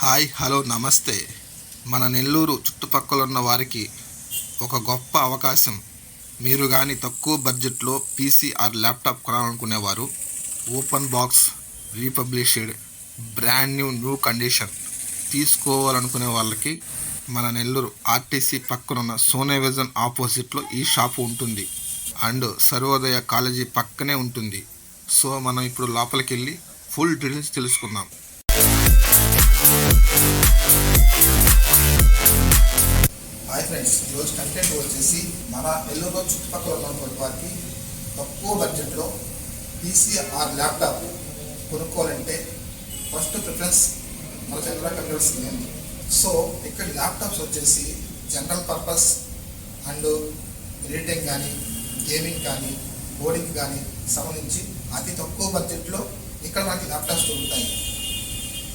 Hi hello నమస్తే. మన నెల్లూరు చుట్టుపక్కల ఉన్న వారికి ఒక గొప్ప అవకాశం. మీరు కానీ తక్కువ బడ్జెట్లో పీసీ ఆర్ ల్యాప్టాప్ కొనాలనుకునేవారు, open box republished brand new condition తీసుకోవాలనుకునే వాళ్ళకి మన నెల్లూరు ఆర్టీసీ పక్కనున్న సోనే విజన్ ఆపోజిట్లో ఈ షాపు ఉంటుంది. అండ్ సర్వోదయ కాలేజీ పక్కనే ఉంటుంది. సో మనం ఇప్పుడు లోపలికి వెళ్ళి ఫుల్ డీటెయిల్స్ తెలుసుకుందాం. హాయ్ ఫ్రెండ్స్, ఈరోజు కంటెంట్ వచ్చేసి మన నెల్లూరులో చుట్టుపక్కల ఉన్నటువంటి వారికి తక్కువ బడ్జెట్లో పీసీ ఆర్ ల్యాప్టాప్ కొనుక్కోవాలంటే ఫస్ట్ ప్రిఫరెన్స్ మన చంద్ర కంప్యూటర్స్ ఉంది. సో ఇక్కడ ల్యాప్టాప్స్ వచ్చేసి జనరల్ పర్పస్ అండ్ ఎడిటింగ్ కానీ గేమింగ్ కానీ కోడింగ్ కానీ సంబంధించి అతి తక్కువ బడ్జెట్లో ఇక్కడ మనకి ల్యాప్టాప్స్ దొరుకుతాయి.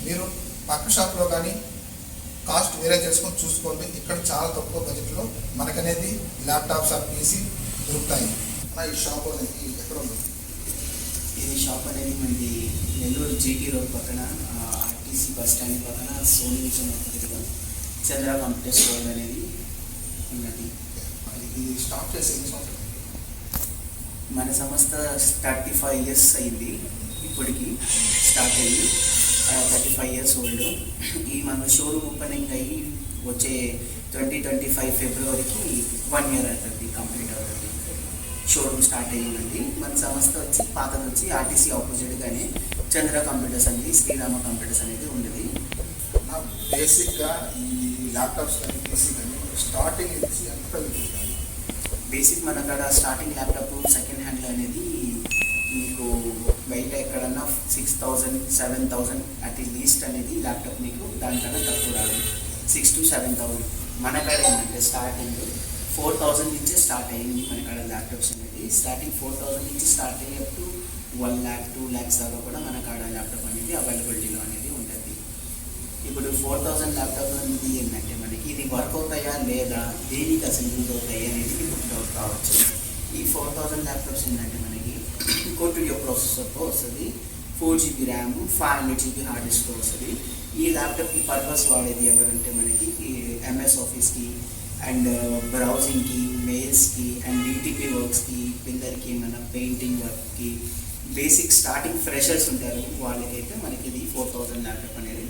మీరు పక్క షాప్లో కానీ కాస్ట్ వేరే చేసుకొని చూసుకోండి. ఇక్కడ చాలా తక్కువ బడ్జెట్లో మనకనేది ల్యాప్టాప్స్ ఆర్ పీసీ దొరుకుతాయి. ఈ షాప్ అనేది ఎక్కడ ఉంది? ఈ షాప్ అనేది మనది నెల్లూరు జీటీ రోడ్ పక్కన ఆర్టీసీ బస్ స్టాండ్ పక్కన సోనీ విజన్ దగ్గర చంద్ర కంప్యూటర్స్ రోడ్ అనేది ఉన్నది. ఇది స్టార్ట్ చేసి ఎన్ని సంవత్సరాలు? మన సంస్థ 35 years అయింది. ఇప్పటికి స్టార్ట్ అయ్యి 35 years ఓల్డ్. ఈ మన షోరూమ్ ఓపెనింగ్ అయ్యి వచ్చే 2025 ఫిబ్రవరికి 1 year అవుతుంది, కంప్లీట్ అవుతుంది. షోరూమ్ స్టార్ట్ అయ్యిందండి. మన సంస్థ వచ్చి పాతది వచ్చి ఆర్టీసీ ఆపోజిట్గానే చంద్ర కంప్యూటర్స్ అనేది, శ్రీరామ కంప్యూటర్స్ అనేది ఉన్నది. బేసిక్గా ఈ ల్యాప్టాప్స్ కానీ పీసీ కానీ స్టార్టింగ్ నుంచి ఎంత బేసిక్ మన కాడ స్టార్టింగ్ ల్యాప్టాప్ సెకండ్ హ్యాండ్లో అనేది మీకు బయట ఎక్కడన్నా 6,000 7,000 అట్ లీస్ట్ అనేది ల్యాప్టాప్ మీకు దానికన్నా తక్కువ రాదు. 6,000 to 7,000. మన కాడ ఏంటంటే స్టార్టింగ్ 4,000 నుంచే స్టార్ట్ అయ్యింది. మన కాడ ల్యాప్టాప్స్ అనేది స్టార్టింగ్ 4,000 నుంచి స్టార్ట్ అయ్యి అప్ టు 1 lakh 2 lakhs దాకా కూడా మన కాడ ల్యాప్టాప్ అనేది అవైలబిలిటీలో అనేది ఉంటుంది. ఇప్పుడు 4,000 ల్యాప్టాప్ అనేది ఏంటంటే మనకి ఇది వర్క్ అవుతాయా లేదా, దేనికి అసలు యూజ్ అవుతాయి అనేది మీకు డౌట్ కావచ్చు. ఈ 4,000 ల్యాప్టాప్స్ ఏంటంటే మనకి కోర్ ప్రాసెసర్తో వస్తుంది, 4GB ర్యామ్, 500GB హార్డ్ డిస్క్తో వస్తుంది. ఈ ల్యాప్టాప్ పర్పస్ వాడేది ఎవరంటే మనకి ఎంఎస్ ఆఫీస్కి అండ్ బ్రౌజింగ్కి, మెయిల్స్కి అండ్ డిటిపి వర్క్స్కి, పిల్లలకి మన పెయింటింగ్ వర్క్కి, బేసిక్ స్టార్టింగ్ ఫ్రెషర్స్ ఉంటారు వాళ్ళకైతే మనకి ఇది 4,000 ల్యాప్టాప్ అనేది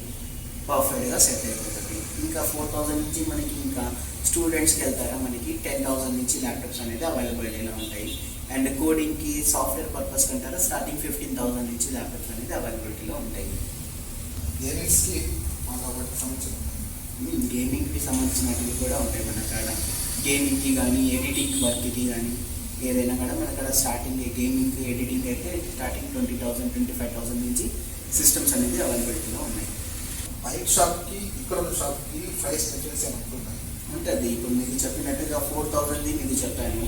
పర్ఫెక్ట్గా సెట్ అయిపోతుంది. ఇంకా 4,000 నుంచి మనకి ఇంకా స్టూడెంట్స్కి వెళ్తారా మనకి 10,000 నుంచి ల్యాప్టాప్స్ అనేది అవైలబిలిటీలో ఉంటాయి. అండ్ కోడింగ్కి సాఫ్ట్వేర్ పర్పస్ కంటారా స్టార్టింగ్ 15,000 నుంచి ల్యాప్టాప్స్ అనేది అవైలబిలిటీలో ఉంటాయి. గేమింగ్స్కి సంబంధించిన గేమింగ్కి సంబంధించినవి కూడా ఉంటాయి మన కాడ. గేమింగ్కి కానీ ఎడిటింగ్ వర్క్కి కానీ ఏదైనా కూడా మన కాడ స్టార్టింగ్ గేమింగ్ ఎడిటింగ్ అయితే స్టార్టింగ్ 20,000 25,000 నుంచి సిస్టమ్స్ అనేది అవైలబిలిటీలో ఉన్నాయి. బైక్ షాప్కి ఇక్కడ ఉన్న షాప్కి ప్రైస్ డిఫరెన్స్ ఏమనుకుంటున్నాయి ఉంటుంది. ఇప్పుడు మీకు చెప్పినట్టుగా 4,000 మీకు చెప్పాను.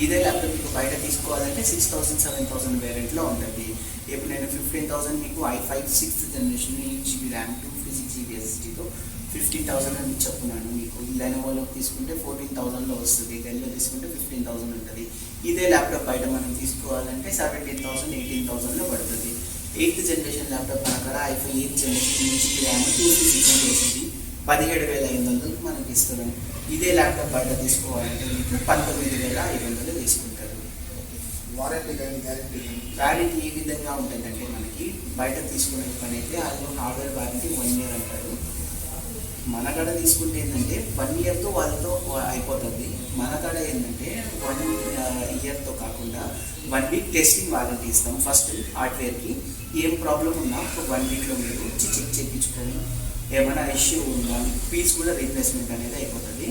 ఇదే ల్యాప్టాప్ మీకు బయట తీసుకోవాలంటే 6,000 7,000 వేరియంట్లో ఉంటుంది. ఇప్పుడు నేను 15,000 మీకు i5 6th generation 8GB RAM 256GB SSDతో 15,000 అని చెప్తున్నాను. మీకు లెనోవోలో తీసుకుంటే 14,000లో వస్తుంది, డెల్లో తీసుకుంటే 15,000 ఉంటుంది. ఇదే ల్యాప్టాప్ బయట మనం తీసుకోవాలంటే 17,000 18,000లో పడుతుంది. 8th generation ల్యాప్టాప్ అక్కడ i5 8th generation 8GB RAM 256GB SSD 17,500 మనకి ఇస్తున్నాం. ఇదే ల్యాప్టాప్ బయట తీసుకోవాలంటే మీకు 19,500 తీసుకుంటారు. వారంటీ కానీ వ్యాలిటీ ఏ విధంగా ఉంటుందంటే మనకి బయట తీసుకునే పని అయితే అందులో హార్డ్వేర్ వారంటీ 1 year అంటారు. మన కాడ తీసుకుంటే ఏంటంటే 1 yearతో వాళ్ళతో అయిపోతుంది. మన కాడ ఏంటంటే 1 yearతో కాకుండా 1 week టెస్టింగ్ వారంటీ ఇస్తాం. ఫస్ట్ హార్డ్వేర్కి ఏం ప్రాబ్లం ఉన్నా ఒక 1 weekలో మీరు చెక్ చేయించుకొని ఏమైనా ఇష్యూ ఉందా పీస్ కూడా రీప్లేస్మెంట్ అనేది అయిపోతుంది.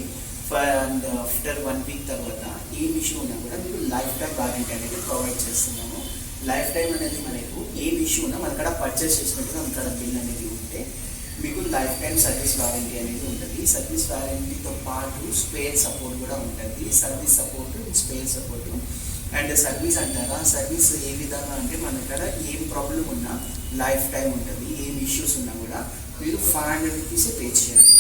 అండ్ ఆఫ్టర్ 1 week తర్వాత ఏం ఇష్యూ ఉన్నా కూడా మీకు లైఫ్ టైం వారంటీ అనేది ప్రొవైడ్ చేస్తున్నాము. లైఫ్ టైం అనేది మనకు ఏం ఇష్యూ ఉన్నా మన కాడ పర్చేస్ చేసినట్టుగా మన కాడ బిల్ అనేది ఉంటే మీకు లైఫ్ టైం సర్వీస్ వారంటీ అనేది ఉంటుంది. సర్వీస్ వారంటీతో పాటు స్పేర్ సపోర్ట్ కూడా ఉంటుంది. Service support, spare support and service అంటారా, సర్వీస్ ఏ విధంగా అంటే మన కాడ ఏం ప్రాబ్లం ఉన్నా లైఫ్ టైం ఉంటుంది. ఏం ఇష్యూస్ ఉన్నా కూడా మీరు 500 rupees పే చేయాలి.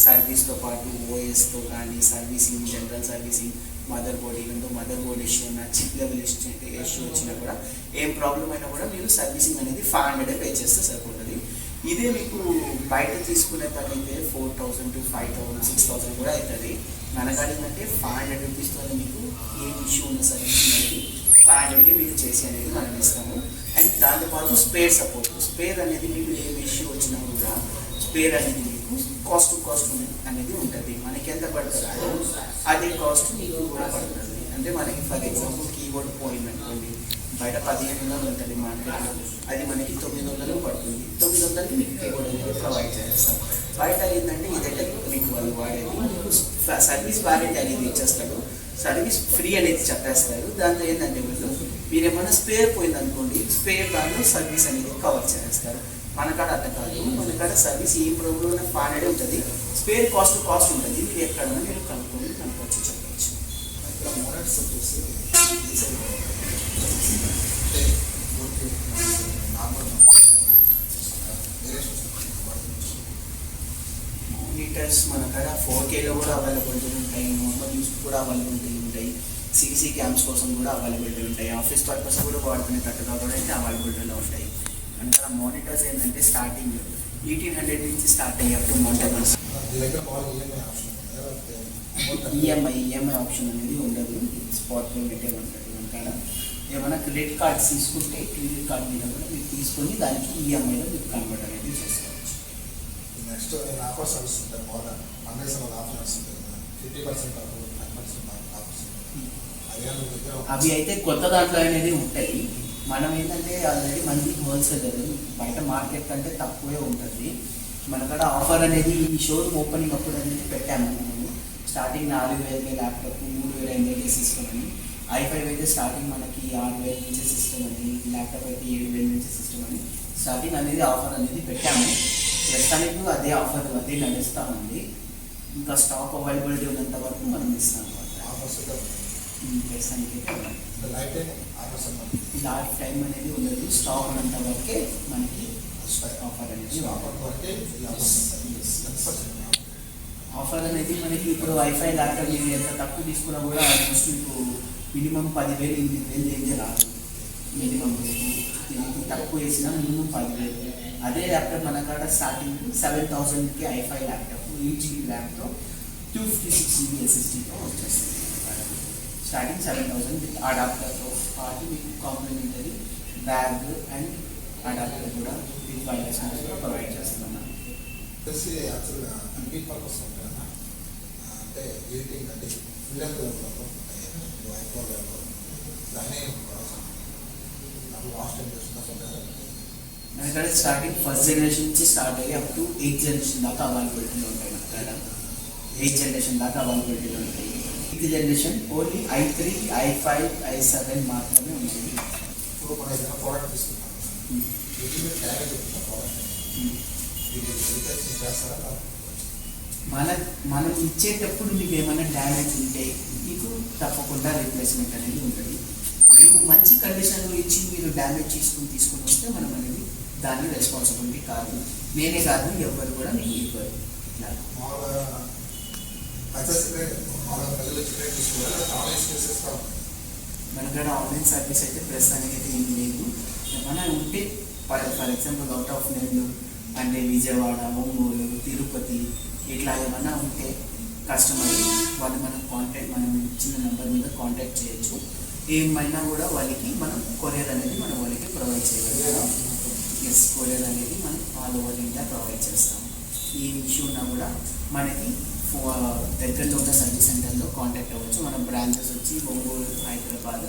సర్వీస్తో పాటు ఓఎస్తో కానీ servicing, general servicing, mother board event mother board issue ఉన్న చిప్ లెవెల్ ఇష్యూ వచ్చినా కూడా ఏం ప్రాబ్లం అయినా కూడా మీరు సర్వీసింగ్ అనేది 500 పే చేస్తే సరిపోతుంది. ఇదే మీకు బయట తీసుకునే పని అయితే 4,000 to 5,000 6,000 కూడా అవుతుంది. మనకాడ ఏంటంటే 500 రూపీస్తో మీకు ఏ ఇష్యూ ఉన్న సర్వీస్ అనేది 500కి మీకు చేసి అనేది మనం ఇస్తాము. అండ్ దాంతోపాటు స్పేర్ సపోర్ట్, స్పేర్ అనేది మీకు ఏ ఇష్యూ వచ్చినా కూడా స్పేర్ అనేది మీకు కాస్ట్ అనేది ఉంటుంది. మనకి ఎంత పడుతుందో అదే కాస్ట్ మీకు కూడా పడుతుంది. అంటే మనకి ఫర్ ఎగ్జాంపుల్ కీబోర్డ్ పోయిందనుకోండి, బయట 1500 ఉంటుంది మార్కెట్లో, అది మనకి 900 పడుతుంది. 900కి మీకు కీబోర్డ్ అనేది ప్రొవైడ్ చేస్తాం. బయట ఏంటంటే ఇదంటే మీకు వాళ్ళు వాడేది మీకు సర్వీస్ వారంటీ అనేది ఇచ్చేస్తారు, సర్వీస్ ఫ్రీ అనేది చెప్పేస్తారు. దాంతో ఏంటంటే మీరు ఏమైనా స్పేర్ పోయిందనుకోండి, స్పేర్ దాంట్లో సర్వీస్ అనేది కవర్ చేస్తారు. మనకాడ అట్ట కాదు, మనకాడ సర్వీస్ ఏ ప్రాబ్లం 500 ఉంటుంది, స్పేర్ కాస్ట్ ఉంటుంది. మీరు ఎక్కడన్నా మీరు కనుక్కొని మనకు వచ్చి చెప్పవచ్చు. ఇక్కడ మోడల్స్ వచ్చేసి మానిటర్స్ మనకాడ 4Kలో కూడా అవైలబిలిటీ ఉంటాయి, నార్మల్ యూస్ కూడా అవైలబిలిటీ ఉంటాయి, సీసీ క్యామ్స్ కోసం కూడా అవైలబిలిటీ ఉంటాయి, ఆఫీస్ పర్పస్ కూడా వాడుకునేటట్టుగా కూడా అయితే అవైలబిలిటీలో ఉంటాయి. మనకాడ మానిటర్స్ ఏంటంటే స్టార్టింగ్ 1800 నుంచి స్టార్ట్ అయ్యే up to monitors. EMI option అనేది ఉండదు, స్పాట్ పేమెంటే ఉంటుంది. మనకాడ ఏమైనా క్రెడిట్ కార్డ్స్ తీసుకుంటే క్రెడిట్ కార్డ్ మీద కూడా మీరు తీసుకొని దానికి ఈఎంఐలో మీరు కన్వర్ట్ అనేది చేసుకోవచ్చు. నెక్స్ట్ నేను ఆఫర్స్ నడుస్తుంటాను, మోడల్ అమెజాన్ ఆఫర్ నడుస్తుంటుంది, 50% ఆఫర్, 10% ఆఫర్స్ అవి అయితే కొత్త దాంట్లో అనేది ఉంటాయి. మనం ఏంటంటే ఆల్రెడీ మంది హోల్సేలర్, బయట మార్కెట్ కంటే తక్కువే ఉంటుంది. మనకాడ ఆఫర్ అనేది ఈ షోరూమ్ ఓపెనింగ్ అప్పుడు అనేది పెట్టాము. మనము స్టార్టింగ్ 4,000 ల్యాప్టాప్, 3,000 ఎంఏ సిస్టమ్ అని, i5 అయితే స్టార్టింగ్ మనకి 6,000 నుంచి సిస్టమ్ అని, ల్యాప్టాప్ అయితే 7,000 నుంచి సిస్టమ్ అని స్టార్టింగ్ అనేది ఆఫర్ అనేది పెట్టాము. ప్రస్తుతానికి అదే ఆఫర్ అదే నడుస్తామండి. ఇంకా స్టాక్ అవైలబిలిటీ ఉన్నంత వరకు మనం ఇస్తాం ఆఫర్స్. ప్రస్తుతానికి life time offers life time అనేది ఉండదు, స్టాక్ ఉన్నంత వరకే మనకి ఆఫర్ అనేది ఆఫర్ అనేది మనకి ఇప్పుడు వైఫై ల్యాప్టాప్ మీరు ఎంత తక్కువ తీసుకున్నా కూడా ఆల్మోస్ట్ మీకు మినిమం 10,000 8,000 రేంజ్ రాదు. మినిమం దీనికి తక్కువ వేసినా మినిమం 10,000. అదే ల్యాప్టాప్ మన కాడ స్టార్టింగ్ 7,000కి i5 ల్యాప్టాప్ 8GB ల్యాప్తో 256 GB SSDతో వచ్చేస్తుంది. స్టార్టింగ్ 7,000 విత్ అడాప్టర్తో పాటు మీకు కాంప్లిమెంటరీ బ్యాగ్ అండ్ అడాప్టర్ కూడా విత్ వైర్లెస్ కూడా ప్రొవైడ్ చేస్తున్నాం. వచ్చేసి యాక్చువల్గా అన్ని పర్పస్ ఉంటాయి అన్న. అంటే ఎడిటింగ్ అంటే ఫిల్మ్ దాన్ని నాకు లాస్ట్ టైం చేస్తున్నా. మన ఇక్కడ స్టార్టింగ్ ఫస్ట్ జనరేషన్ నుంచి స్టార్ట్ అయ్యి అప్ టు 8th జనరేషన్ దాకా అవైలబిలిటీలో ఉంటాయి. మన ఇక్కడ 8th జనరేషన్ దాకా అవైలబిలిటీలో ఉంటాయి. 8th generation only i3, i5, i7 మాత్రమే ఉంటుంది. ఇప్పుడు మన ఏదైనా ప్రోడక్ట్ తీసుకున్నాం, డ్యామేజ్ అవుతుంది ప్రోడక్ట్, చేస్తారా? మనం ఇచ్చేటప్పుడు మీకు ఏమైనా డ్యామేజ్ ఉంటే మీకు తప్పకుండా రీప్లేస్మెంట్ అనేది ఉంటుంది. మీరు మంచి కండిషన్లో ఇచ్చి మీరు డ్యామేజ్ తీసుకుని వస్తే మనం అనేది దాని రెస్పాన్సిబిలిటీ కాదు, నేనే కాదు ఎవరు కూడా మీకు ఇవ్వరు. ఇట్లా మన దగ్గర ఆన్లైన్ సర్వీస్ అయితే ప్రస్తుతానికి అయితే ఏం లేదు. ఏమైనా ఉంటే for example out of Nellore అంటే విజయవాడ, ఒంగోలు, తిరుపతి ఇట్లా ఏమన్నా ఉంటే కస్టమర్ వాళ్ళు మనం ఇచ్చిన నెంబర్ మీద కాంటాక్ట్ చేయొచ్చు. ఏమైనా కూడా వాళ్ళకి మనం కొరియర్ అనేది మనం వాళ్ళకి ప్రొవైడ్ చేయగలుగుతాం. ఎస్, కొరియర్ అనేది మనం ఆల్ ఓవర్ ఇండియా ప్రొవైడ్ చేస్తాం. ఈ ఇష్యూ ఉన్నా కూడా మనకి దగ్గరలో ఉన్న సర్వీస్ సెంటర్లో కాంటాక్ట్ అవ్వచ్చు. మన బ్రాంచెస్ వచ్చి ఒంగోలు, హైదరాబాద్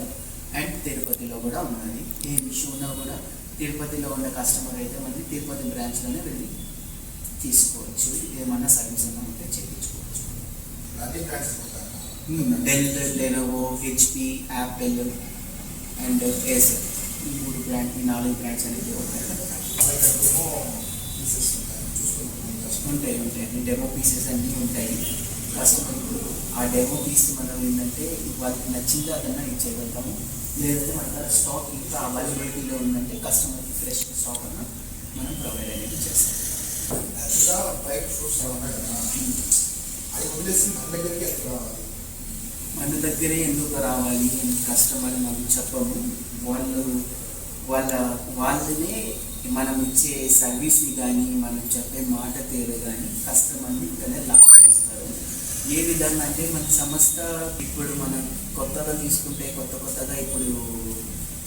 అండ్ తిరుపతిలో కూడా ఉన్నాయి. ఏ ఇష్యూ ఉన్నా కూడా తిరుపతిలో ఉన్న కస్టమర్ అయితే మనకి తిరుపతి బ్రాంచ్లోనే వెళ్ళి తీసుకోవచ్చు. ఏమన్నా సర్వీస్ ఉన్నా ఉంటే చేయించుకోవచ్చు. Dell, Lenovo, HP, Apple and Acer ఈ 4 బ్రాండ్స్ అనేది ఉంటాయి. డెమో పీసెస్ అన్నీ ఉంటాయి. కస్టమర్ ఆ డెమో పీస్ మనం ఏంటంటే వాళ్ళకి నచ్చింది అదన్నా ఇచ్చేయగలుగుతాము. లేదంటే మన దగ్గర స్టాక్ ఇంకా అవైలబిలిటీలో ఉందంటే కస్టమర్కి ఫ్రెష్ స్టాక్ అన్నా మనం ప్రొవైడ్ అనేది చేస్తాం. బైక్ ఫ్రూట్స్ అది వదిలేసి మన దగ్గరే ఎందుకు రావాలి అని కస్టమర్ మనం చెప్పము. వాళ్ళనే మనం ఇచ్చే సర్వీస్ని కానీ మనం చెప్పే మాట తీరు కానీ కస్టమర్ని ఇక్కడనే లాక్కొని వస్తారు. ఏ విధంగా అంటే మన సంస్థ ఇప్పుడు మనం కొత్తగా తీసుకుంటే కొత్తగా ఇప్పుడు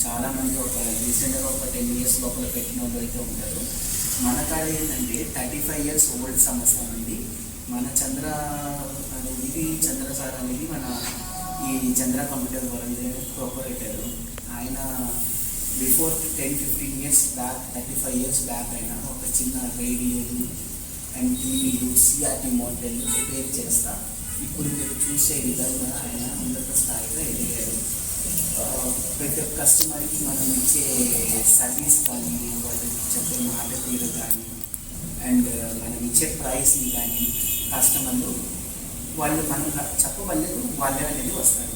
చాలామంది ఒక రీసెంట్గా ఒక 10 years లోపల పెట్టిన వాళ్ళు అయితే ఉంటారు. మన కాడ ఏంటంటే 35 years ఓల్డ్ సంస్థ అండి. మన చంద్ర సార్ అనేది మన ఈ చంద్ర కంప్యూటర్ వరల్డ్ ప్రొపరేటర్. ఆయన before 10-15 years back 35 years back ఆయన ఒక చిన్న రేడియోలు అండ్ టీవీలు సిఆర్టీ మోడల్ రిపేర్ చేస్తా ఇప్పుడు మీరు చూసే విధంగా ఆయన ఉన్నత స్థాయిలో ఎదిగారు. ప్రతి ఒక్క కస్టమర్కి మనం ఇచ్చే సర్వీస్ కానీ వాళ్ళకి చెప్పే మాట తీరు కానీ అండ్ మనం ఇచ్చే ప్రైస్ని కానీ కస్టమర్లు వాళ్ళు మనం చెప్పవలేదు వాళ్ళే అనేది వస్తారు.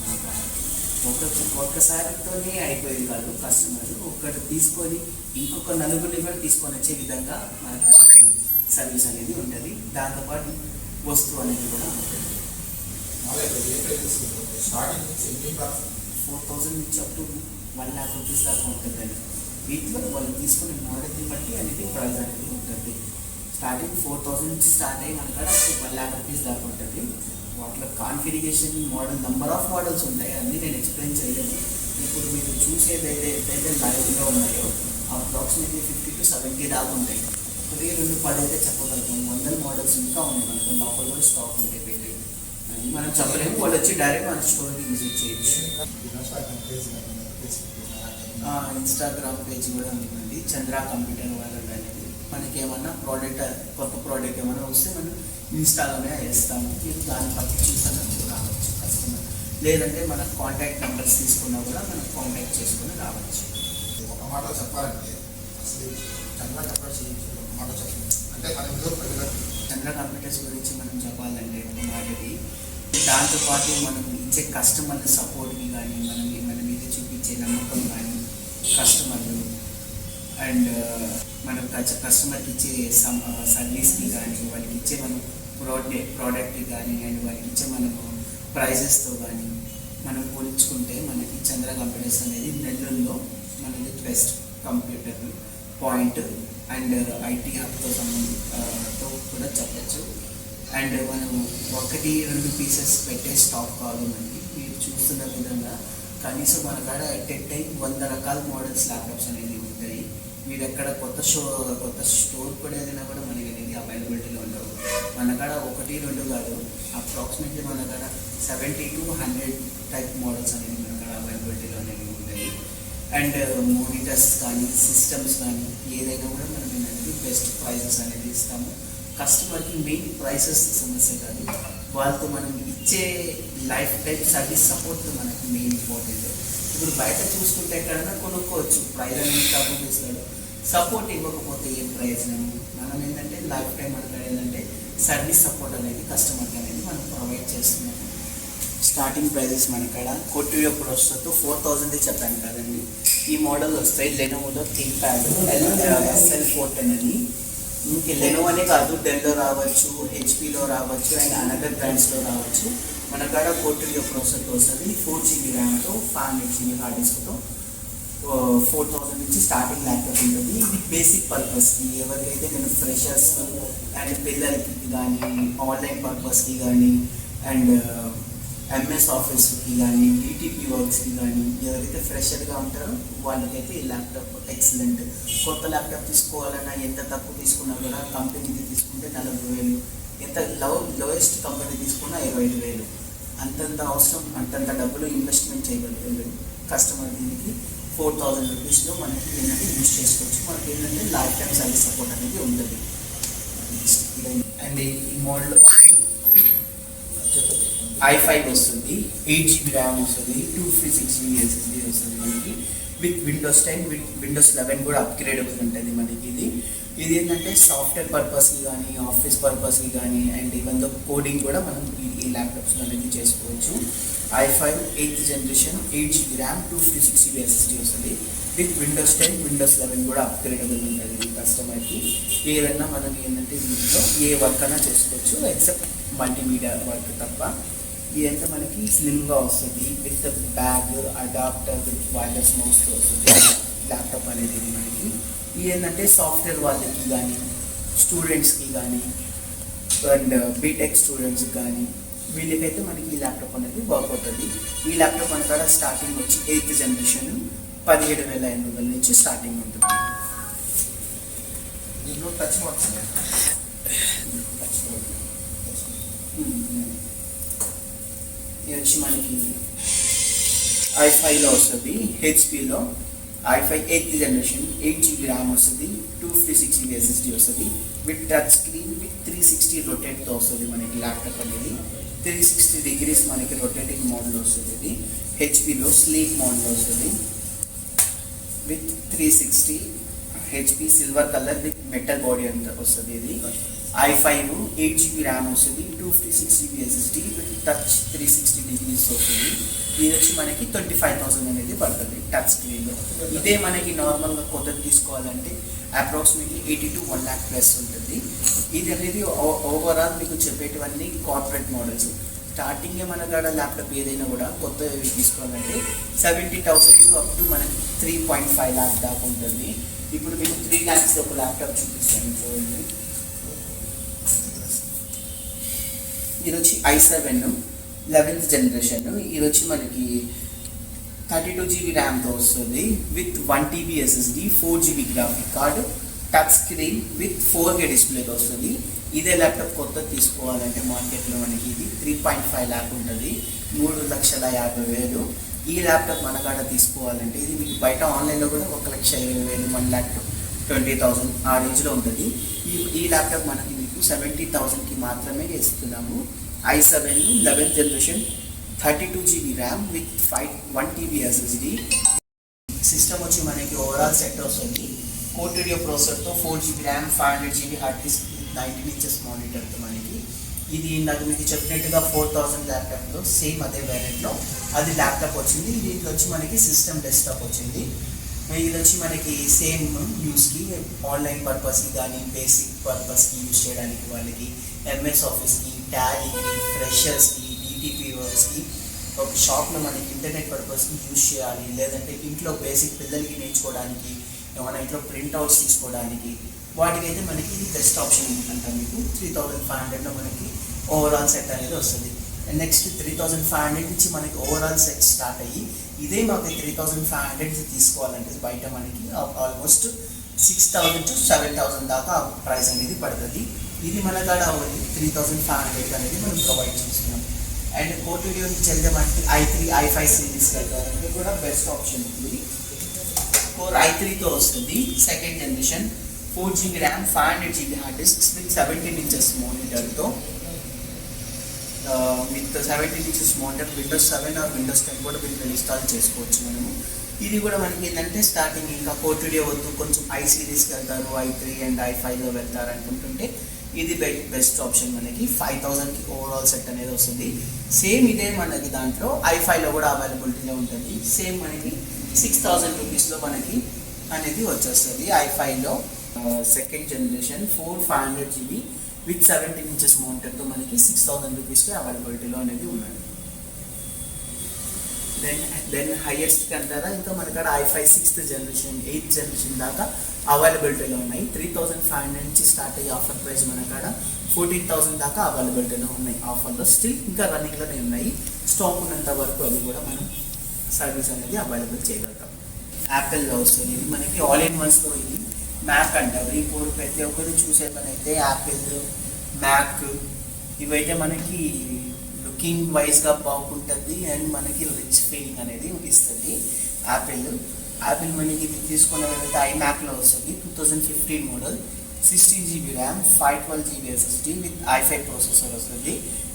ఒక్కసారితోనే అయిపోయేది కాదు. కస్టమర్ ఒక్కటి తీసుకొని ఇంకొక నలుగురిని కూడా తీసుకొని వచ్చే విధంగా మనకు సర్వీస్ అనేది ఉంటుంది. దాంతోపాటు వస్తువు అనేది కూడా ఉంటుంది. 4,000 నుంచి అప్ టు 1 lakh rupees దాకా ఉంటుందండి. వీటిలో వాళ్ళు తీసుకునే మోడల్ని బట్టి అనేది ప్రైస్ అనేది ఉంటుంది. స్టార్టింగ్ 4,000 నుంచి స్టార్ట్ అయ్యి మన కాడ 1 lakh rupees దాకా ఉంటుంది. వాటిలో configuration model number of models ఉంటాయి. అన్నీ నేను ఎక్స్ప్లెయిన్ చేయలేను. ఇప్పుడు మీరు చూసేదైతే లైవ్గా ఉన్నాయో అప్రాక్సిమేట్లీ 50 to 70 దాకా ఉంటాయి. 1-2-10 అయితే చెప్పగలుగుతాం. 100 మోడల్స్ ఇంకా ఉన్నాయి మనకు. లోపల కూడా స్టాక్ ఉంటాయి పెట్టి అది మనం చెప్పలేము. వాళ్ళు వచ్చి డైరెక్ట్ మన స్టోర్కి విజిట్ చేయొచ్చు. ఇన్స్టాగ్రామ్ పేజ్ కూడా ఉందండి, చంద్ర కంప్యూటర్ వరల్డ్ అనేది. మనకి ఏమన్నా కొత్త ప్రోడక్ట్ ఏమైనా వస్తే మనం ఇన్స్టాలోనే వేస్తాము. మీరు దాన్ని బట్టి చూసాను రావచ్చు కస్టమర్. లేదంటే మన కాంటాక్ట్ నెంబర్స్ తీసుకున్నా కూడా మనం కాంటాక్ట్ చేసుకుని రావచ్చు. ఒక మాట చెప్పాలంటే అసలు చంద్ర కంప్యూటర్స్ ఒక మాట చెప్పండి అంటే మన చంద్ర కంప్యూటర్స్ గురించి మనం చెప్పాలంటే ఒక మాటది. దాంతోపాటు మనం ఇచ్చే కస్టమర్ల సపోర్ట్కి కానీ మన మీద చూపించే నమ్మకం కానీ కస్టమర్లు అండ్ మనం కస్టమర్కి ఇచ్చే సర్వీస్కి కానీ వాళ్ళకి ఇచ్చే మనం ప్రోడక్ట్కి కానీ అండ్ వాళ్ళకి ఇచ్చే మనము ప్రైజెస్తో కానీ మనం పోల్చుకుంటే మనకి చంద్ర కంప్యూటర్స్ అనేది నెల్లూరులో మనది best computer point and IT హబ్తో తో కూడా చెప్పచ్చు. అండ్ మనం 1-2 పీసెస్ పెట్టే స్టాక్ కాదు మనకి. మీరు చూస్తున్న విధంగా కనీసం మన కాడ ఎట్ ఎ టైం 100 రకాల మోడల్స్ ల్యాప్టాప్స్ అనేది ఉంటాయి. మీరు ఎక్కడ కొత్త స్టోర్ కూడా ఏదైనా కూడా మనకి అనేది అవైలబిలిటీలో ఉండవు. మన కాడ 1-2 కాదు, అప్రాక్సిమేట్లీ మన కాడ 70 to 100 టైప్ మోడల్స్ అనేది మన కాడ అవైలబిలిటీలో అనేవి ఉంటాయి. అండ్ మోనిటర్స్ కానీ సిస్టమ్స్ కానీ ఏదైనా కూడా మనం అనేది బెస్ట్ ప్రైజెస్ అనేది ఇస్తాము. కస్టమర్కి మెయిన్ ప్రైసెస్ సమస్య కాదు, వాళ్ళతో మనం ఇచ్చే లైఫ్ టైం సర్వీస్ సపోర్ట్ మనకి మెయిన్ ఇంపార్టెంట్. ఇప్పుడు బయట చూసుకుంటే ఎక్కడైనా కొనుక్కోవచ్చు, ప్రైజ్ అనేది తక్కువ ఇస్తాడు, సపోర్ట్ ఇవ్వకపోతే ఏం ప్రయోజనం. మనం ఏంటంటే లైఫ్ టైం మనకు ఏంటంటే సర్వీస్ సపోర్ట్ అనేది కస్టమర్కి అనేది మనం ప్రొవైడ్ చేస్తున్నాము. స్టార్టింగ్ ప్రైజెస్ మన కాడ కొట్టియో ప్రొసెసర్తో 4,000 చెప్పాను కదండి. ఈ మోడల్ వస్తాయి లెనోవోలో థింక్ప్యాడ్ SL410 అని. ఇంక లెనోవోనే కాదు, డెల్లో రావచ్చు, హెచ్పిలో రావచ్చు అండ్ అనదర్ బ్రాండ్స్లో రావచ్చు. మన కాడ కొట్టియో ప్రొసెసర్తో వస్తుంది 4GB ర్యామ్తో 500GB హార్డ్ డిస్క్తో 4,000 నుంచి స్టార్టింగ్ ల్యాప్టాప్ ఉంటుంది. ఇది బేసిక్ పర్పస్కి ఎవరికైతే నేను ఫ్రెషర్స్ అండ్ పిల్లలకి కానీ ఆన్లైన్ పర్పస్కి కానీ అండ్ MS ఆఫీస్కి కానీ DTP వర్క్స్కి కానీ ఎవరైతే ఫ్రెషర్గా ఉంటారో వాళ్ళకైతే ఈ ల్యాప్టాప్ ఎక్సలెంట్. కొత్త ల్యాప్టాప్ తీసుకోవాలన్నా ఎంత తక్కువ తీసుకున్నా కూడా కంపెనీకి తీసుకుంటే 40,000, ఎంత లోయెస్ట్ కంపెనీ తీసుకున్నా 25,000. అంతంత అవసరం, అంతంత డబ్బులు ఇన్వెస్ట్మెంట్ చేయగలిగారు కస్టమర్. దీనికి 4,000 రూపీస్లో మనకి ఏంటంటే యూజ్ చేసుకోవచ్చు. మనకి ఏంటంటే లైఫ్ టైం సర్వీస్ సపోర్ట్ అనేది ఉంటుంది. అండ్ ఈ మోడల్ i5 వస్తుంది, 8GB ర్యామ్ వస్తుంది, 256GB SSD వస్తుంది మనకి. విత్ విండోస్ 10 విండోస్ 11 కూడా అప్గ్రేడబుల్ ఉంటుంది మనకి. ఇది ఏంటంటే సాఫ్ట్వేర్ పర్పస్కి కానీ ఆఫీస్ పర్పస్కి కానీ అండ్ ఈవెన్ కోడింగ్ కూడా మనం ఈ ల్యాప్టాప్స్లో అనేది చేసుకోవచ్చు. i5 8th generation 8GB RAM 256GB SSD వస్తుంది. విత్ విండోస్ 10 విండోస్ 11 కూడా అప్గ్రేడబుల్ ఉంటుంది కస్టమర్కి. ఏదైనా మనం ఏంటంటే దీంట్లో ఏ వర్క్ అయినా చేసుకోవచ్చు ఎక్సెప్ట్ మల్టీమీడియా వర్క్ తప్ప. ఇదంతా మనకి స్లిమ్గా వస్తుంది with bag adapter with wireless మౌస్తో వస్తుంది ల్యాప్టాప్ అనేది మనకి. ఇది ఏంటంటే సాఫ్ట్వేర్ వాళ్ళకి కానీ, స్టూడెంట్స్కి కానీ, అండ్ బీటెక్ స్టూడెంట్స్కి కానీ వీళ్ళకైతే మనకి ఈ ల్యాప్టాప్ అనేది వర్క్ అవుతుంది. ఈ ల్యాప్టాప్ మన కాడ స్టార్టింగ్ వచ్చి 8th జనరేషన్ 17,500 నుంచి స్టార్టింగ్ ఉంటుంది. దీంట్లో టచ్ మోడ్స్ ఉన్నాయి. ఇది వచ్చి మనకి i5లో వస్తుంది, హెచ్పిలో i5 8th generation 8GB RAM వస్తుంది, 256GB SSD వస్తుంది, విత్ టచ్ స్క్రీన్ విత్ 360 రొటేట్తో వస్తుంది మనకి ల్యాప్టాప్ అనేది. 360 degrees మనకి రొటేటింగ్ మోడ్లో వస్తుంది. ఇది హెచ్పిలో స్లీప్ మోడ్లో వస్తుంది with 360 HP silver colour with metal body అంతా వస్తుంది. ఇది i5 8GB ర్యామ్ వస్తుంది, 256GB SSD with touch 360 degrees వస్తుంది. ఇది వచ్చి మనకి 25,000 అనేది పడుతుంది టచ్ స్క్రీన్లో. ఇదే మనకి నార్మల్గా కొత్తది తీసుకోవాలంటే అప్రాక్సిమేట్లీ 80 to 1 lakh ప్లస్ ఉంటుంది. ఇది అనేది ఓవరాల్ మీకు చెప్పేటివన్నీ కార్పొరేట్ మోడల్స్. స్టార్టింగే మన కాడ ల్యాప్టాప్ ఏదైనా కూడా కొత్త తీసుకోవాలంటే 70,000 అప్ టు మనకి 3.5 lakh దాకా ఉంటుంది. ఇప్పుడు మీకు 3 lakhs ఒక ల్యాప్టాప్ చూపిస్తాను చూడండి. ఇది వచ్చి i7 11th జనరేషన్. ఇది వచ్చి మనకి 32GB ర్యామ్తో వస్తుంది with 1TB SSD, 4GB graphic card, touch screen with 4K డిస్ప్లేతో వస్తుంది. ఇదే ల్యాప్టాప్ కొత్త తీసుకోవాలంటే మార్కెట్లో మనకి ఇది 3.5 lakh ఉంటుంది, 3,50,000. ఈ ల్యాప్టాప్ మన కాడ తీసుకోవాలంటే ఇది మీకు బయట ఆన్లైన్లో కూడా 1,20,000, 1,20,000 ఆ రేంజ్లో ఉంటుంది. ఈ ల్యాప్టాప్ మనకి మీకు 70,000కి మాత్రమే ఇస్తున్నాము. i7 11th generation 32GB RAM with 1TB SSD. System వచ్చి మనకి ఓవరాల్ సెట్ వస్తుంది. కోర్టీడియో ప్రాసెసర్తో 4GB RAM, 500GB hard disc, 19 inches మానిటర్తో మనకి. ఇది నాకు మీకు చెప్పినట్టుగా 4,000 ల్యాప్టాప్లో సేమ్ అదే వేరియంట్లో అది ల్యాప్టాప్ వచ్చింది. దీంట్లో వచ్చి మనకి సిస్టమ్ డెస్క్టాప్ వచ్చింది. ఇది వచ్చి మనకి సేమ్ యూస్కి ఆన్లైన్ పర్పస్కి కానీ బేసిక్ పర్పస్కి యూజ్ చేయడానికి వాళ్ళకి ఎంఎస్ ఆఫీస్కి, టాలీకి, ఫ్రెషర్స్కి, డిటిపి వర్క్స్కి, ఒక షాప్లో మనకి ఇంటర్నెట్ పర్పస్కి యూజ్ చేయాలి, లేదంటే ఇంట్లో బేసిక్ పిల్లలకి నేర్చుకోవడానికి, ఏమైనా ఇంట్లో ప్రింట్అవుట్స్ తీసుకోవడానికి వాటికైతే మనకి ఇది బెస్ట్ ఆప్షన్ ఏంటంటే మీకు 3,500లో మనకి ఓవరాల్ సెట్ అనేది వస్తుంది. నెక్స్ట్ 3,500 నుంచి మనకి ఓవరాల్ సెట్ స్టార్ట్ అయ్యి ఇదే మాకు 3,500 తీసుకోవాలంటే బయట మనకి ఆల్మోస్ట్ 6,000 to 7,000 దాకా ప్రైస్ అనేది పడుతుంది. ఇది మన కాడ 3,500 అనేది మనం ప్రొవైడ్ చేస్తున్నాం. అండ్ కోర్టీడియో నుంచి వెళ్తే మనకి i3, i5 సిరీస్ వెళ్తారంటే కూడా బెస్ట్ ఆప్షన్ ఉంది. Core i3తో వస్తుంది, 2nd generation, 4GB RAM, 500GB hard disk with 17 inches మానిటర్తో. With 17 inches monitor Windows 7 or Windows 10 కూడా వీళ్ళు ఇన్స్టాల్ చేసుకోవచ్చు మనము. ఇది కూడా మనకి ఏంటంటే స్టార్టింగ్ ఇంకా కోర్టీడియో వద్దు, కొంచెం i సిరీస్కి వెళ్తారు, i3 అండ్ i5లో వెళ్తారు అనుకుంటుంటే ఇది బెస్ట్ ఆప్షన్. మనకి 5,000కి ఓవరాల్ సెట్ అనేది వస్తుంది. సేమ్ ఇదే మనకి దాంట్లో i5లో కూడా అవైలబిలిటీలో ఉంటుంది. సేమ్ మనకి 6,000 రూపీస్లో మనకి అనేది వచ్చేస్తుంది. i5లో 2nd generation 500GB with 17 inches మానిటర్తో మనకి 6,000 రూపీస్కి అవైలబిలిటీలో అనేది ఉన్నది. దెన్ హైయెస్ట్ అంటారా ఇంకా మన కాడ i5 6th generation 8th generation దాకా అవైలబిలిటీలో ఉన్నాయి. 3,500 నుంచి స్టార్ట్ అయ్యే ఆఫర్ ప్రైస్ మన కాడ 14,000 దాకా అవైలబిలిటీలో ఉన్నాయి. ఆఫర్లో స్టిల్ ఇంకా రన్నింగ్లోనే ఉన్నాయి. స్టాక్ ఉన్నంత వరకు అది కూడా మనం సర్వీస్ అనేది అవైలబుల్ చేయగలుగుతాం. యాపిల్లో వస్తుంది, ఇది మనకి ఆల్ ఇన్ వన్స్లో ఇది మ్యాక్ అంటారు. ఇప్పుడు ప్రతి ఒక్కరు చూసే పని అయితే యాపిల్, మ్యాక్ ఇవైతే మనకి లుకింగ్ వైజ్గా బాగుంటుంది అండ్ మనకి రిచ్ ఫీలింగ్ అనేది ఇస్తుంది. యాపిల్ మనకి ఇది తీసుకునే వెళ్తే ఐమ్యాక్లో వస్తుంది, 2015 model, 16GB RAM, 512GB SSD with i5 processor వస్తుంది,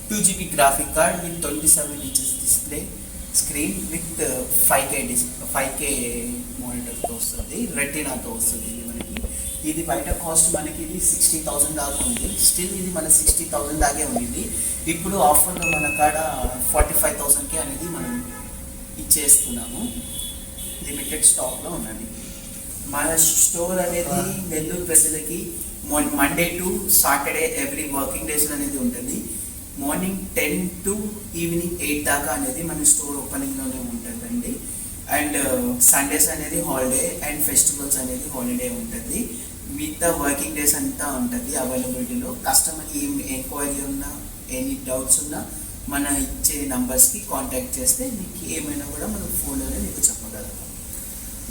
2GB graphic card with 27 inches display screen with 5K మానిటర్తో వస్తుంది, రెటీనాతో వస్తుంది. ఇది మనకి ఇది బయట కాస్ట్ మనకి ఇది 60,000 దాకా ఉంది. స్టిల్ ఇది మన 60,000 దాకే ఉంది. ఇప్పుడు ఆఫర్లో మన కాడ 45,000కే అనేది మనం ఇచ్చేస్తున్నాము. లిమిటెడ్ స్టాక్లో ఉన్నది. మన స్టోర్ అనేది నెల్లూరు ప్రజలకి Monday to Saturday every working days అనేది ఉంటుంది. మార్నింగ్ 10 to ఈవినింగ్ 8 దాకా అనేది మన స్టోర్ ఓపెనింగ్లోనే ఉంటుందండి. అండ్ సండేస్ అనేది హాలిడే అండ్ ఫెస్టివల్స్ అనేది హాలిడే ఉంటుంది. మిగతా వర్కింగ్ డేస్ అంతా ఉంటుంది అవైలబిలిటీలో. కస్టమర్ ఏం ఎంక్వైరీ ఉన్నా ఎనీ డౌట్స్ ఉన్నా మన ఇచ్చే నంబర్స్కి కాంటాక్ట్ చేస్తే మీకు ఏమైనా కూడా మనం ఫోన్లోనే మీకు చెప్పగలం.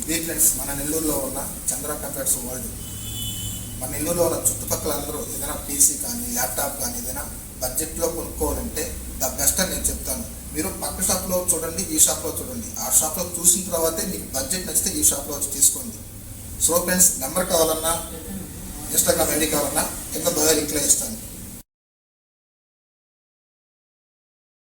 ఇదే ఫ్రెండ్స్ మన నెల్లూరులో ఉన్న చంద్ర కంప్యూటర్స్ వరల్డ్. మన నెల్లూరులో ఉన్న చుట్టుపక్కల అందరూ ఏదైనా పీసీ కానీ ల్యాప్టాప్ కానీ ఏదైనా బడ్జెట్లో కొనుక్కోవాలంటే ద బెస్ట్ అని నేను చెప్తాను. మీరు పక్క షాప్లో చూడండి, ఈ షాప్లో చూడండి. ఆ షాప్లో చూసిన తర్వాతే మీకు బడ్జెట్ నచ్చితే ఈ షాప్లో వచ్చి తీసుకోండి. సో ఫ్రెండ్స్, నెంబర్ కావాలన్నా ఇన్స్టాగ్రామ్ ఐడి కావాలన్నా కింద బయో లింక్లో ఇస్తాను.